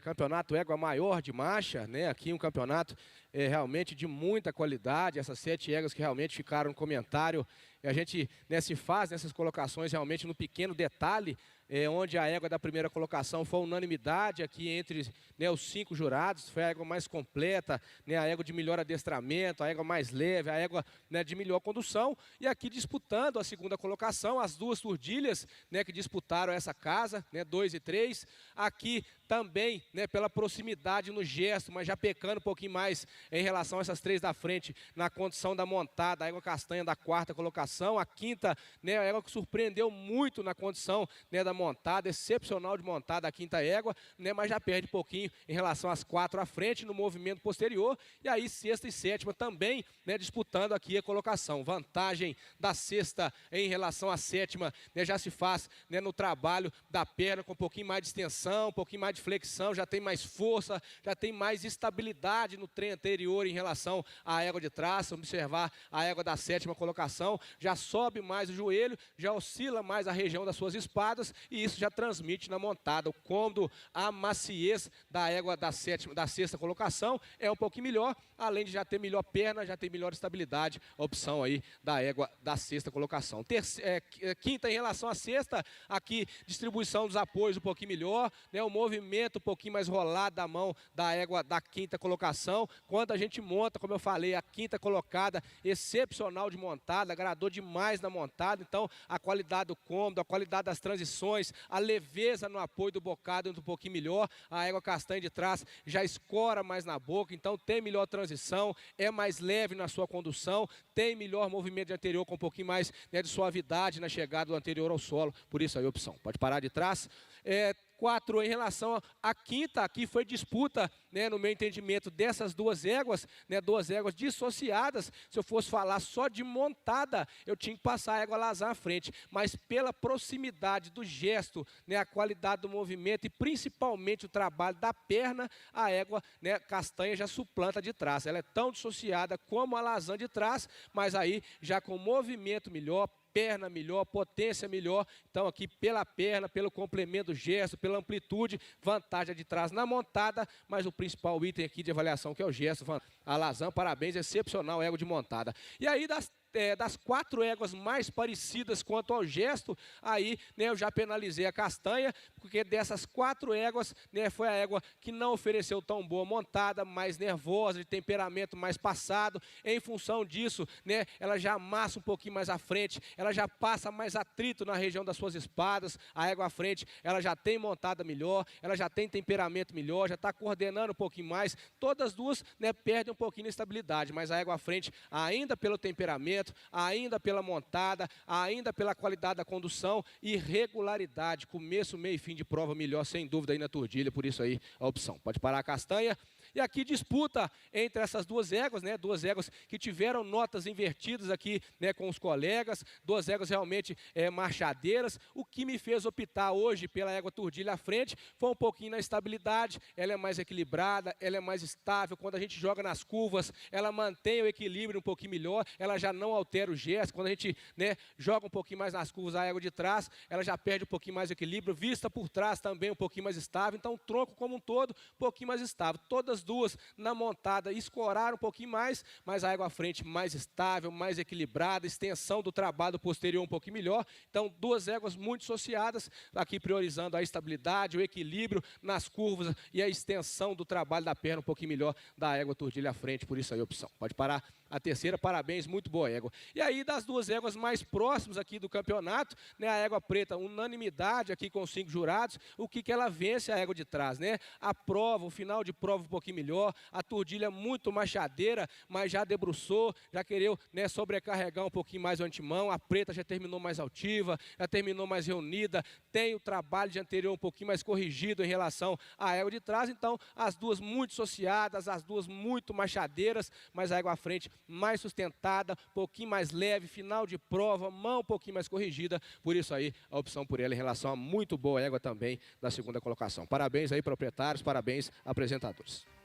campeonato égua maior de marcha, né? Aqui um campeonato realmente de muita qualidade, essas 7 éguas que realmente ficaram no comentário. A gente se faz nessas colocações realmente no pequeno detalhe, onde a égua da primeira colocação foi unanimidade aqui entre os 5 jurados, foi a égua mais completa, a égua de melhor adestramento, a égua mais leve, a égua de melhor condução. E aqui disputando a segunda colocação, as 2 turdilhas que disputaram essa casa, 2 e 3, aqui também pela proximidade no gesto, mas já pecando um pouquinho mais em relação a essas 3 da frente na condição da montada, a égua castanha da 4ª colocação, a 5ª, a égua que surpreendeu muito na condição da montada, excepcional de montada a 5ª égua, mas já perde um pouquinho em relação às 4 à frente no movimento posterior. E aí 6ª e 7ª também disputando aqui a colocação. Vantagem da 6ª em relação à 7ª, já se faz no trabalho da perna com um pouquinho mais de extensão, um pouquinho mais de flexão, já tem mais força, já tem mais estabilidade no trem anterior em relação à égua de trás. Observar a égua da 7ª colocação, já sobe mais o joelho, já oscila mais a região das suas espadas, e isso já transmite na montada. O cômodo, a maciez da égua da 6ª colocação é um pouquinho melhor, além de já ter melhor perna, já ter melhor estabilidade, a opção aí da égua da 6ª colocação. 5ª em relação à 6ª, aqui distribuição dos apoios um pouquinho melhor, o movimento um pouquinho mais rolado da mão da égua da 5ª colocação. Quando a gente monta, como eu falei, a 5ª colocada, excepcional de montada, agradou demais na montada. Então a qualidade do cômodo, a qualidade das transições, a leveza no apoio do bocado um pouquinho melhor. A égua castanha de trás já escora mais na boca, então tem melhor transição, é mais leve na sua condução, tem melhor movimento de anterior com um pouquinho mais de suavidade na chegada do anterior ao solo. Por isso aí a opção, pode parar de trás. 4 em relação à 5ª, aqui foi disputa, no meu entendimento, dessas 2 éguas, 2 éguas dissociadas. Se eu fosse falar só de montada, eu tinha que passar a égua Alazã à frente, mas pela proximidade do gesto, a qualidade do movimento e principalmente o trabalho da perna, a égua castanha já suplanta de trás. Ela é tão dissociada como a Alazã de trás, mas aí já com movimento melhor, perna melhor, potência melhor. Então aqui pela perna, pelo complemento do gesto, pela amplitude, vantagem de trás na montada, mas o principal item aqui de avaliação que é o gesto. Alazã, parabéns, excepcional égua de montada. E aí das 4 éguas mais parecidas quanto ao gesto, aí eu já penalizei a castanha, porque dessas 4 éguas foi a égua que não ofereceu tão boa montada, mais nervosa, de temperamento mais passado. Em função disso, ela já amassa um pouquinho mais à frente, ela já passa mais atrito na região das suas espadas. A égua à frente, ela já tem montada melhor, ela já tem temperamento melhor, já está coordenando um pouquinho mais. Todas as duas perdem um pouquinho de estabilidade, mas a égua à frente, ainda pelo temperamento, ainda pela montada, ainda pela qualidade da condução e regularidade, começo, meio e fim de prova melhor, sem dúvida, aí na turdilha. Por isso aí a opção, pode parar a castanha. E aqui disputa entre essas 2 éguas, 2 éguas que tiveram notas invertidas aqui com os colegas, 2 éguas realmente marchadeiras. O que me fez optar hoje pela égua turdilha à frente foi um pouquinho na estabilidade. Ela é mais equilibrada, ela é mais estável. Quando a gente joga nas curvas, ela mantém o equilíbrio um pouquinho melhor, ela já não altera o gesto. Quando a gente joga um pouquinho mais nas curvas, a égua de trás, ela já perde um pouquinho mais o equilíbrio. Vista por trás também um pouquinho mais estável. Então o tronco como um todo, um pouquinho mais estável. Todas as 2 na montada escoraram um pouquinho mais, mas a égua à frente mais estável, mais equilibrada, extensão do trabalho posterior um pouquinho melhor. Então 2 éguas muito associadas, aqui priorizando a estabilidade, o equilíbrio nas curvas e a extensão do trabalho da perna um pouquinho melhor da égua turdilha à frente. Por isso aí a opção, pode parar a terceira, parabéns, muito boa égua. E aí das 2 éguas mais próximas aqui do campeonato, a égua preta, unanimidade aqui com os 5 jurados. O que ela vence? A égua de trás, a prova, o final de prova um pouquinho melhor, a turdilha muito machadeira, mas já debruçou, já quereu sobrecarregar um pouquinho mais o antemão. A preta já terminou mais altiva, já terminou mais reunida, tem o trabalho de anterior um pouquinho mais corrigido em relação à égua de trás. Então as 2 muito associadas, as 2 muito machadeiras, mas a égua à frente mais sustentada, um pouquinho mais leve, final de prova, mão um pouquinho mais corrigida. Por isso aí a opção por ela em relação a muito boa égua também da segunda colocação. Parabéns aí proprietários, parabéns apresentadores.